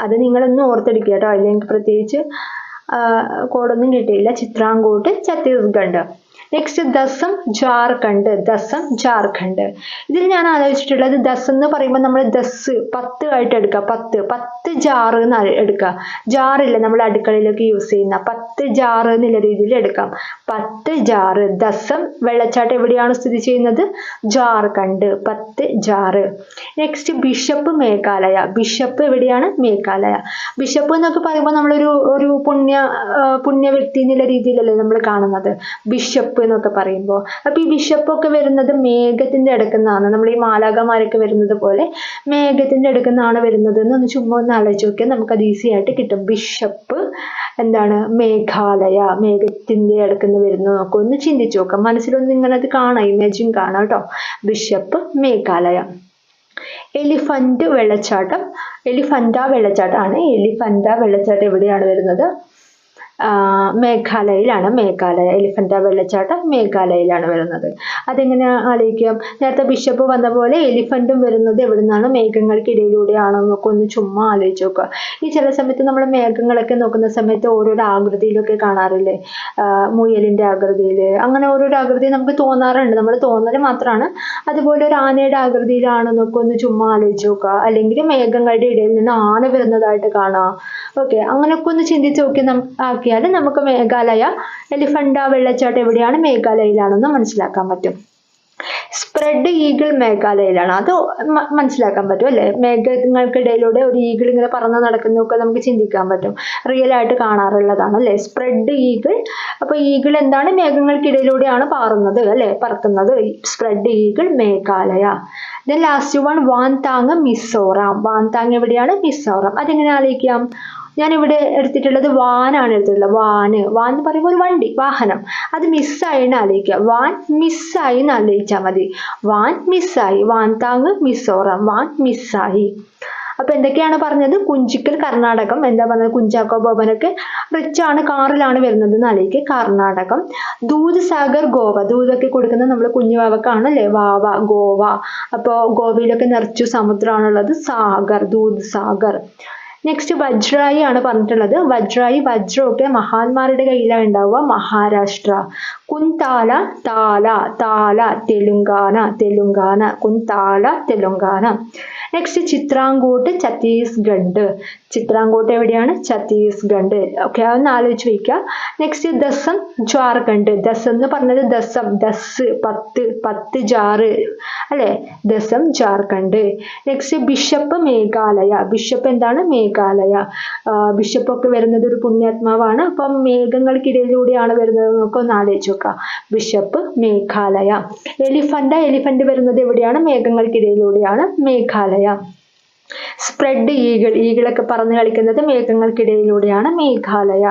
അത് നിങ്ങളൊന്ന് ഓർത്തെടുക്കുക കേട്ടോ, അല്ലെങ്കിൽ പ്രത്യേകിച്ച് കോഡൊന്നും കിട്ടിയില്ല. ചിത്രാങ്കോട്ട്, ഛത്തീസ്ഗഡ്. നെക്സ്റ്റ് ദസം, ജാർഖണ്ഡ്. ദസം, ജാർഖണ്ഡ്. ഇതിൽ ഞാൻ ആലോചിച്ചിട്ടുള്ളത് ദസം എന്ന് പറയുമ്പോൾ നമ്മൾ 10 ആയിട്ട് എടുക്കുക. 10 ജാറ് എന്ന് എടുക്കുക. ജാറില്ല നമ്മൾ അടുക്കളയിലൊക്കെ യൂസ് ചെയ്യുന്ന 10 ജാറ് എന്നുള്ള രീതിയിൽ എടുക്കാം. 10 ജാറ്. ദസം വെള്ളച്ചാട്ടം എവിടെയാണ് സ്ഥിതി ചെയ്യുന്നത്? Jharkhand. 10 jar. Next Bishop, Meghalaya. Bishop എവിടെയാണ്? മേഘാലയ. ബിഷപ്പ് എന്നൊക്കെ പറയുമ്പോൾ നമ്മളൊരു പുണ്യ വ്യക്തി എന്നുള്ള രീതിയിലല്ലേ നമ്മൾ കാണുന്നത് ബിഷപ്പ് എന്നൊക്കെ പറയുമ്പോൾ. അപ്പൊ ഈ ബിഷപ്പൊക്കെ വരുന്നത് മേഘത്തിന്റെ അടുക്കുന്നാണ്. നമ്മൾ ഈ മാലാഖമാരൊക്കെ വരുന്നത് പോലെ മേഘത്തിന്റെ അടുക്കുന്നാണ് വരുന്നത് എന്ന് ചുമ്മാ ഒന്ന് ആലോചിച്ച് നോക്കിയാൽ നമുക്കത് ഈസി ആയിട്ട് കിട്ടും. ബിഷപ്പ് എന്താണ്? മേഘാലയ. മേഘത്തിന്റെ അടുക്കുന്ന് വരുന്നു. നോക്കുക, ഒന്ന് ചിന്തിച്ചു നോക്കാം. മനസ്സിലൊന്നും ഇങ്ങനെ അത് കാണാം, ഇമേജിങ് കാണാം കേട്ടോ. ബിഷപ്പ്, മേഘാലയ. എലിഫന്റ് വെള്ളച്ചാട്ടം. എലിഫന്റ വെള്ളച്ചാട്ടമാണ്. എലിഫന്റ വെള്ളച്ചാട്ടം എവിടെയാണ് വരുന്നത്? മേഘാലയയിലാണ്. മേഘാലയ. എലിഫന്റ വെള്ളച്ചാട്ടം മേഘാലയയിലാണ് വരുന്നത്. അതെങ്ങനെ ആലോചിക്കാം? നേരത്തെ ബിഷപ്പ് വന്ന പോലെ എലിഫന്റും വരുന്നത് എവിടെ നിന്നാണ്? മേഘങ്ങൾക്കിടയിലൂടെയാണെന്നൊക്കെ ഒന്ന് ചുമ്മാ ആലോചിച്ച് നോക്കുക. ഈ ചില സമയത്ത് നമ്മൾ മേഘങ്ങളൊക്കെ നോക്കുന്ന സമയത്ത് ഓരോരോ ആകൃതിയിലൊക്കെ കാണാറില്ലേ? മുയലിന്റെ ആകൃതിയിൽ, അങ്ങനെ ഓരോരോ ആകൃതി നമുക്ക് തോന്നാറുണ്ട്. നമ്മൾ തോന്നൽ മാത്രമാണ്. അതുപോലെ ഒരു ആനയുടെ ആകൃതിയിലാണെന്നൊക്കെ ഒന്ന് ചുമ്മാ ആലോചിച്ച് നോക്കുക. അല്ലെങ്കിൽ മേഘങ്ങളുടെ ഇടയിൽ നിന്ന് ആന വരുന്നതായിട്ട് കാണാം. ഓക്കെ. അങ്ങനെയൊക്കെ ഒന്ന് ചിന്തിച്ച് നോക്കി ആക്കിയാൽ നമുക്ക് മേഘാലയ, എലിഫന്റ വെള്ളച്ചാട്ടം എവിടെയാണ്? മേഘാലയയിലാണെന്ന് മനസ്സിലാക്കാൻ പറ്റും. സ്പ്രെഡ് ഈഗിൾ മേഘാലയയിലാണ്. അത് മനസ്സിലാക്കാൻ പറ്റും അല്ലെ. മേഘങ്ങൾക്കിടയിലൂടെ ഒരു ഈഗിൾ ഇങ്ങനെ പറന്ന് നടക്കുന്നതൊക്കെ നമുക്ക് ചിന്തിക്കാൻ പറ്റും. റിയൽ ആയിട്ട് കാണാറുള്ളതാണ് അല്ലെ, സ്പ്രെഡ് ഈഗിൾ. അപ്പൊ ഈഗിൾ എന്താണ്? മേഘങ്ങൾക്കിടയിലൂടെയാണ് പാറുന്നത് അല്ലെ, പറക്കുന്നത്. Spread Eagle, Meghalaya. Last one Vantawng, Mizoram. Vantawng എവിടെയാണ്? മിസോറാം. അതെങ്ങനെ ആലോചിക്കാം? ഞാനിവിടെ എടുത്തിട്ടുള്ളത് വാനാണ് എടുത്തിട്ടുള്ളത്. വാൻ എന്ന് പറയുമ്പോൾ ഒരു വണ്ടി, വാഹനം. അത് മിസ്സായി എന്ന് ആലോചിക്കുക. വാൻ മിസ്സായി എന്ന് ആലോചിച്ചാൽ മതി. വാൻ മിസ്സായി. വാൻ താങ് മിസോറാം. വാൻ മിസ്സായി. അപ്പൊ എന്തൊക്കെയാണ് പറഞ്ഞത്? കുഞ്ചിക്കൽ കർണാടകം. എന്താ പറഞ്ഞത്? കുഞ്ചാക്കോ ബോബനൊക്കെ റിച്ച് ആണ്, കാറിലാണ് വരുന്നത് എന്ന് ആലോചിക്കുക. കർണാടകം. ദൂദ് സാഗർ ഗോവ. ദൂതൊക്കെ കൊടുക്കുന്നത് നമ്മൾ കുഞ്ഞു വാവക്കാണ് അല്ലേ? വാവ, ഗോവ. അപ്പോ ഗോവയിലൊക്കെ നിറച്ചു സമുദ്രമാണുള്ളത്. സാഗർ, ദൂദ് സാഗർ. നെക്സ്റ്റ് വജ്രായി ആണ് പറഞ്ഞിട്ടുള്ളത്. വജ്രായി, വജ്രമൊക്കെ മഹാന്മാരുടെ കയ്യിലാണ് ഉണ്ടാവുക. മഹാരാഷ്ട്ര. കുന്താല, താല, താല തെലുങ്കാന, തെലുങ്കാന. കുന്താല തെലുങ്കാന. നെക്സ്റ്റ് ചിത്രാംകൂട്ട്, ഛത്തീസ്ഗഡ്. ചിത്രാംകൂട്ട് എവിടെയാണ്? ഛത്തീസ്ഗഡ്. ഓക്കെ, അതൊന്ന് ആലോചിച്ച് വയ്ക്കുക. നെക്സ്റ്റ് ദസം, ജാർഖണ്ഡ്. ദസം എന്ന് പറഞ്ഞത് ദസം, ദസ്, 10, 10 ജാറ് അല്ലെ? Dassam, Jharkhand. Next Bishop, Meghalaya. Bishop എന്താണ്? മേഘാലയ. ബിഷപ്പ് ഒക്കെ വരുന്നത് ഒരു പുണ്യാത്മാവാണ്. അപ്പം മേഘങ്ങൾക്കിടയിലൂടെയാണ് വരുന്നത് എന്നൊക്കെ ഒന്ന് ആലോചിച്ച് നോക്കുക. ബിഷപ്പ്, മേഘാലയ. എലിഫന്റ്, എലിഫന്റ് വരുന്നത് എവിടെയാണ്? മേഘങ്ങൾക്കിടയിലൂടെയാണ്. മേഘാലയ. Spread, Eagle. ഈഗിളൊക്കെ പറന്ന് കളിക്കുന്നത് മേഘങ്ങൾക്കിടയിലൂടെയാണ്. മേഘാലയ.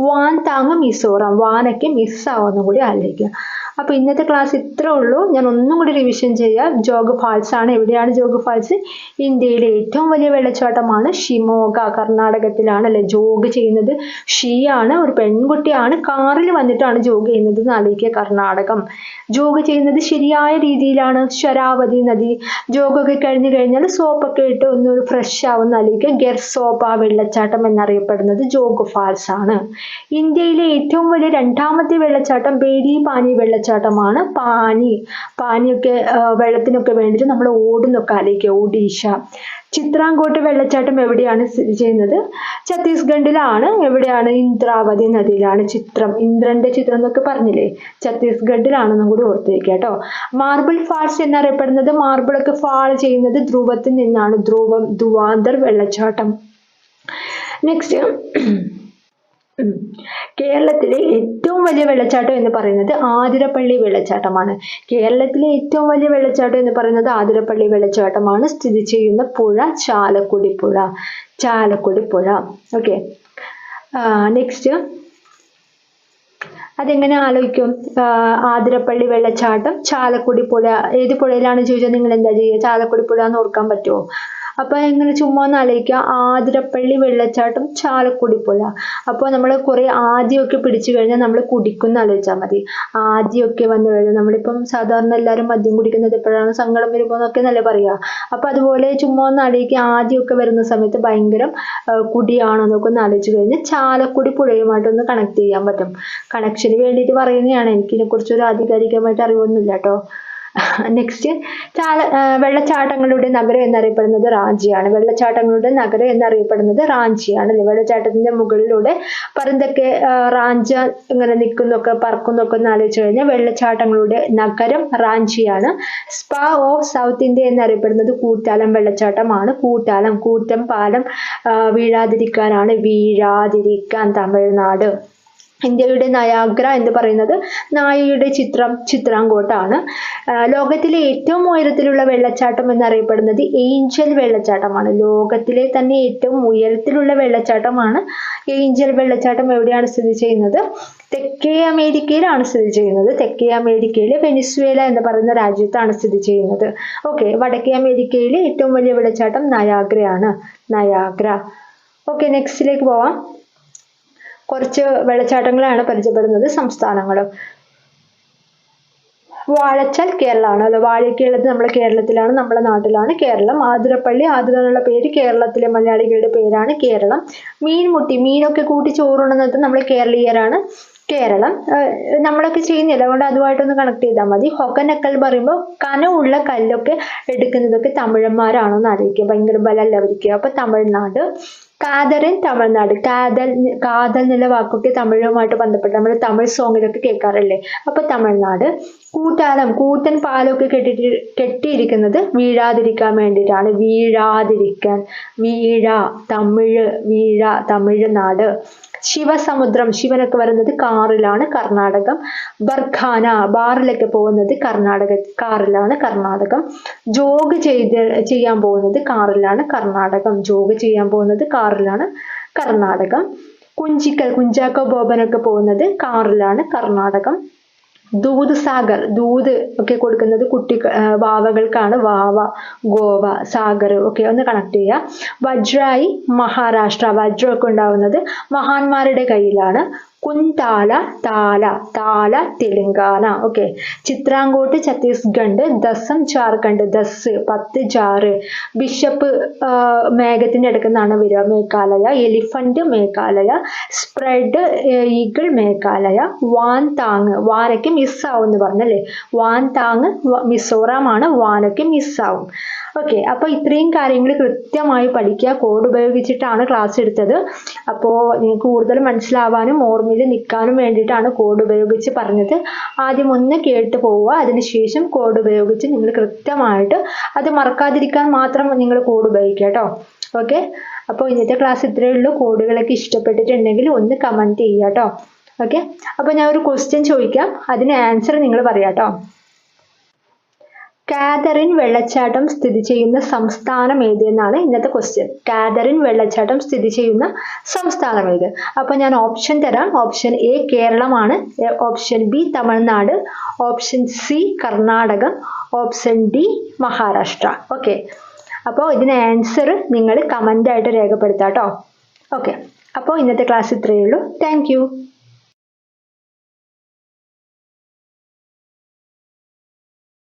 വാൻ താങ് മിസോറാം. വാനൊക്കെ മിസ്സാവുന്ന കൂടി ആലോചിക്കുക. അപ്പൊ ഇന്നത്തെ ക്ലാസ് ഇത്രേ ഉള്ളൂ. ഞാൻ ഒന്നും കൂടി റിവിഷൻ ചെയ്യാം. ജോഗ് ഫാൾസ് ആണ്. എവിടെയാണ് ജോഗ് ഫാൾസ്? ഇന്ത്യയിലെ ഏറ്റവും വലിയ വെള്ളച്ചാട്ടമാണ് ഷിമോഗ, കർണാടകത്തിലാണ് അല്ലെ ജോഗ് ചെയ്യുന്നത്. ഷീയാണ്, ഒരു പെൺകുട്ടിയാണ്, കാറിൽ വന്നിട്ടാണ് ജോഗ് ചെയ്യുന്നത് എന്ന് ആലോചിക്കുക. കർണാടകം. ജോഗ് ചെയ്യുന്നത് ശരിയായ രീതിയിലാണ്. ശരാവതി നദി. ജോഗൊക്കെ കഴിഞ്ഞു കഴിഞ്ഞാൽ സോപ്പൊക്കെ ഇട്ട് ഒന്ന് ഫ്രഷ് ആവുന്ന ആലോചിക്കുക. ഗെർസോപ്പ വെള്ളച്ചാട്ടം എന്നറിയപ്പെടുന്നത് ജോഗ് ഫാൾസ് ആണ്. ഇന്ത്യയിലെ ഏറ്റവും വലിയ രണ്ടാമത്തെ വെള്ളച്ചാട്ടം ബേരി പാനി വെള്ളച്ചാട്ടമാണ്. പാനിയൊക്കെ വെള്ളത്തിനൊക്കെ വേണ്ടിയിട്ട് നമ്മൾ ഓടുന്നൊക്കെ ആലോചിക്കുക. ഒഡീഷ. ചിത്രാംകോട്ട് വെള്ളച്ചാട്ടം എവിടെയാണ് സ്ഥിതി ചെയ്യുന്നത്? ഛത്തീസ്ഗഡിലാണ്. എവിടെയാണ്? ഇന്ദ്രാവതി നദിയിലാണ്. ഇന്ദ്രന്റെ ചിത്രം എന്നൊക്കെ പറഞ്ഞില്ലേ? ഛത്തീസ്ഗഡിലാണെന്നും കൂടി ഓർത്ത് വയ്ക്കുക കേട്ടോ. മാർബിൾ ഫാൾസ് എന്നറിയപ്പെടുന്നത്, മാർബിളൊക്കെ ഫാൾ ചെയ്യുന്നത് ധ്രുവത്തിൽ നിന്നാണ്. ധ്രുവം, ധുവാന്തർ വെള്ളച്ചാട്ടം. നെക്സ്റ്റ്, കേരളത്തിലെ ഏറ്റവും വലിയ വെള്ളച്ചാട്ടം എന്ന് പറയുന്നത് ആതിരപ്പള്ളി വെള്ളച്ചാട്ടമാണ്. കേരളത്തിലെ ഏറ്റവും വലിയ വെള്ളച്ചാട്ടം എന്ന് പറയുന്നത് ആതിരപ്പള്ളി വെള്ളച്ചാട്ടമാണ്. സ്ഥിതി ചെയ്യുന്ന പുഴ ചാലക്കുടി പുഴ. ചാലക്കുടി പുഴ. ഓക്കെ, നെക്സ്റ്റ് അതെങ്ങനെ ആലോചിക്കും? ആതിരപ്പള്ളി വെള്ളച്ചാട്ടം, ചാലക്കുടി പുഴ. ഏത് പുഴയിലാണ് ചോദിച്ചാൽ നിങ്ങൾ എന്താ ചെയ്യുക? ചാലക്കുടി പുഴ എന്ന് ഓർക്കാൻ പറ്റുമോ? അപ്പൊ എങ്ങനെ ചുമ്മാ ഒന്ന് ആലോചിക്കുക. ആതിരപ്പള്ളി വെള്ളച്ചാട്ടം, ചാലക്കുടി പുഴ. അപ്പോൾ നമ്മൾ കുറെ ആദ്യമൊക്കെ പിടിച്ചു കഴിഞ്ഞാൽ നമ്മൾ കുടിക്കുന്ന ആലോചിച്ചാൽ മതി. ആദ്യമൊക്കെ വന്നു കഴിഞ്ഞാൽ നമ്മളിപ്പം സാധാരണ എല്ലാവരും മദ്യം കുടിക്കുന്നത് എപ്പോഴാണ്? സങ്കടം വരുമ്പോൾ എന്നൊക്കെ നല്ല പറയുക. അപ്പൊ അതുപോലെ ചുമ്മാ ഒന്ന് ആലോചിക്കുക. ആദ്യമൊക്കെ വരുന്ന സമയത്ത് ഭയങ്കരം കുടിയാണോ എന്നൊക്കെ ഒന്ന് ആലോചിച്ച് കഴിഞ്ഞാൽ ചാലക്കുടി പുഴയുമായിട്ടൊന്ന് കണക്ട് ചെയ്യാൻ പറ്റും. കണക്ഷന് വേണ്ടിയിട്ട് പറയുന്നതാണ്. എനിക്കിതിനെ കുറിച്ച് ഒരു ആധികാരികമായിട്ട് അറിവൊന്നുമില്ല കേട്ടോ. നെക്സ്റ്റ്, വെള്ളച്ചാട്ടങ്ങളുടെ നഗരം എന്നറിയപ്പെടുന്നത് റാഞ്ചിയാണ്. വെള്ളച്ചാട്ടങ്ങളുടെ നഗരം എന്നറിയപ്പെടുന്നത് റാഞ്ചിയാണ്. വെള്ളച്ചാട്ടത്തിന്റെ മുകളിലൂടെ പരുന്തൊക്കെ റാഞ്ച ഇങ്ങനെ നിൽക്കുന്നൊക്കെ പറക്കുന്നൊക്കെ ഒന്ന് ആലോചിച്ച് കഴിഞ്ഞാൽ വെള്ളച്ചാട്ടങ്ങളുടെ നഗരം റാഞ്ചിയാണ്. സ്പാ ഓഫ് സൗത്ത് ഇന്ത്യ എന്നറിയപ്പെടുന്നത് കൂറ്റാലം വെള്ളച്ചാട്ടമാണ്. കൂറ്റം പാലം വീഴാതിരിക്കാനാണ്. വീഴാതിരിക്കാൻ, തമിഴ്നാട്. ഇന്ത്യയുടെ നയാഗ്ര എന്ന് പറയുന്നത് നായയുടെ ചിത്രാംകോട്ടാണ്. ലോകത്തിലെ ഏറ്റവും ഉയരത്തിലുള്ള വെള്ളച്ചാട്ടം എന്നറിയപ്പെടുന്നത് ഏഞ്ചൽ വെള്ളച്ചാട്ടമാണ്. ലോകത്തിലെ തന്നെ ഏറ്റവും ഉയരത്തിലുള്ള വെള്ളച്ചാട്ടമാണ് ഏഞ്ചൽ വെള്ളച്ചാട്ടം. എവിടെയാണ് സ്ഥിതി ചെയ്യുന്നത്? തെക്കേ അമേരിക്കയിലാണ് സ്ഥിതി ചെയ്യുന്നത്. തെക്കേ അമേരിക്കയിലെ വെനിസ്വേല എന്ന് പറയുന്ന രാജ്യത്താണ് സ്ഥിതി ചെയ്യുന്നത്. ഓക്കെ, വടക്കേ അമേരിക്കയിലെ ഏറ്റവും വലിയ വെള്ളച്ചാട്ടം നയാഗ്രയാണ്. നയാഗ്ര. ഓക്കെ, നെക്സ്റ്റിലേക്ക് പോവാം. കുറച്ച് വെള്ളച്ചാട്ടങ്ങളാണ് പരിചയപ്പെടുന്നത്. സംസ്ഥാനങ്ങളും. വാഴച്ചാൽ കേരളമാണ്. അത് വാഴയൊക്കെ ഉള്ളത് നമ്മുടെ കേരളത്തിലാണ്, നമ്മുടെ നാട്ടിലാണ്. കേരളം. ആതിരപ്പള്ളി, ആതിര എന്നുള്ള പേര് കേരളത്തിലെ മലയാളികളുടെ പേരാണ്. കേരളം. മീൻമുട്ടി, മീനൊക്കെ കൂട്ടി ചോറുണ്ണുന്നത് നമ്മൾ കേരളീയരാണ്. കേരളം. നമ്മളൊക്കെ ചെയ്യുന്നില്ല, അതുകൊണ്ട് അതുമായിട്ടൊന്ന് കണക്ട് ചെയ്താൽ മതി. ഹൊക്കനക്കൽ പറയുമ്പോൾ കനമുള്ള കല്ലൊക്കെ എടുക്കുന്നതൊക്കെ തമിഴന്മാരാണോ എന്ന് ആലോചിക്കുക. ഭയങ്കര ബലമല്ല അവർക്ക്. അപ്പൊ തമിഴ്നാട്. കാതറിൻ, തമിഴ്നാട്. കാതൽ എന്നുള്ള വാക്കൊക്കെ തമിഴുമായിട്ട് ബന്ധപ്പെട്ട് നമ്മൾ തമിഴ് സോങ്ങിലൊക്കെ കേൾക്കാറില്ലേ? അപ്പൊ തമിഴ്നാട്. കൂറ്റാലം, കൂറ്റൻ പാലൊക്കെ കെട്ടിയിരിക്കുന്നത് വീഴാതിരിക്കാൻ വേണ്ടിയിട്ടാണ്. വീഴാതിരിക്കാൻ. തമിഴ്നാട്. ശിവസമുദ്രം, ശിവനൊക്കെ വരുന്നത് കാറിലാണ്. കർണാടകം. ബർഖാന, ബാറിലൊക്കെ പോകുന്നത് കാറിലാണ്. കർണാടകം. ജോഗ് ചെയ്യാൻ പോകുന്നത് കാറിലാണ്. കർണാടകം. ജോഗ് ചെയ്യാൻ പോകുന്നത് കാറിലാണ്. കർണാടകം. കുഞ്ചാക്കോ ബോബനൊക്കെ പോകുന്നത് കാറിലാണ്, കർണാടകം. ദൂദ്സാഗർ, ദൂത് ഒക്കെ കൊടുക്കുന്നത് വാവകൾക്കാണ്, വാവ, ഗോവ, സാഗർ. ഓക്കെ, ഒന്ന് കണക്ട് ചെയ്യുക. വജ്രായി മഹാരാഷ്ട്ര, വജ്രമൊക്കെ ഉണ്ടാവുന്നത് മഹാന്മാരുടെ കയ്യിലാണ്. Kuntala, Tala Telangana. Okay, Chitrakote Chhattisgarh, Dassam Jharkhand, 10 jar. Bishop മേഘത്തിന്റെ അടുക്കുന്നാണ് വരിക, Meghalaya. Elephant Meghalaya. Spread Eagle Meghalaya. Vantawng, വാനൊക്കെ മിസ്സാവും എന്ന് പറഞ്ഞല്ലേ, വാൻതാങ് മിസോറാം ആണ്, വാനൊക്കെ മിസ്സാവും. ഓക്കെ, അപ്പൊ ഇത്രയും കാര്യങ്ങൾ കൃത്യമായി പഠിക്കുക. കോഡ് ഉപയോഗിച്ചിട്ടാണ് ക്ലാസ് എടുത്തത്. അപ്പോൾ നിങ്ങൾക്ക് കൂടുതൽ മനസ്സിലാവാനും ഓർമ്മയിൽ നിൽക്കാനും വേണ്ടിയിട്ടാണ് കോഡ് ഉപയോഗിച്ച് പറഞ്ഞത്. ആദ്യം ഒന്ന് കേട്ട് പോവുക, അതിനുശേഷം കോഡ് ഉപയോഗിച്ച് നിങ്ങൾ കൃത്യമായിട്ട് അത് മറക്കാതിരിക്കാൻ മാത്രം നിങ്ങൾ കോഡ് ഉപയോഗിക്കുക കേട്ടോ. ഓക്കെ, അപ്പോൾ ഇന്നത്തെ ക്ലാസ് ഇത്രയേ ഉള്ളൂ. കോഡുകളൊക്കെ ഇഷ്ടപ്പെട്ടിട്ടുണ്ടെങ്കിൽ ഒന്ന് കമൻറ്റ് ചെയ്യുക കേട്ടോ. ഓക്കെ, അപ്പോൾ ഞാൻ ഒരു ക്വസ്റ്റ്യൻ ചോദിക്കാം, അതിന് ആൻസർ നിങ്ങൾ പറയാം കേട്ടോ. കാതറിൻ വെള്ളച്ചാട്ടം സ്ഥിതി ചെയ്യുന്ന സംസ്ഥാനം ഏത് എന്നാണ് ഇന്നത്തെ ക്വസ്റ്റ്യൻ. കാതറിൻ വെള്ളച്ചാട്ടം സ്ഥിതി ചെയ്യുന്ന സംസ്ഥാനം ഏത്? അപ്പൊ ഞാൻ ഓപ്ഷൻ തരാം. ഓപ്ഷൻ എ കേരളമാണ്, option B Tamil Nadu, option C Karnatakam, option D Maharashtra. Okay, അപ്പോൾ ഇതിന് ആൻസർ നിങ്ങൾ കമൻ്റ് ആയിട്ട് രേഖപ്പെടുത്താം കേട്ടോ. ഓക്കെ, അപ്പോൾ ഇന്നത്തെ ക്ലാസ് ഇത്രയേ ഉള്ളൂ. താങ്ക്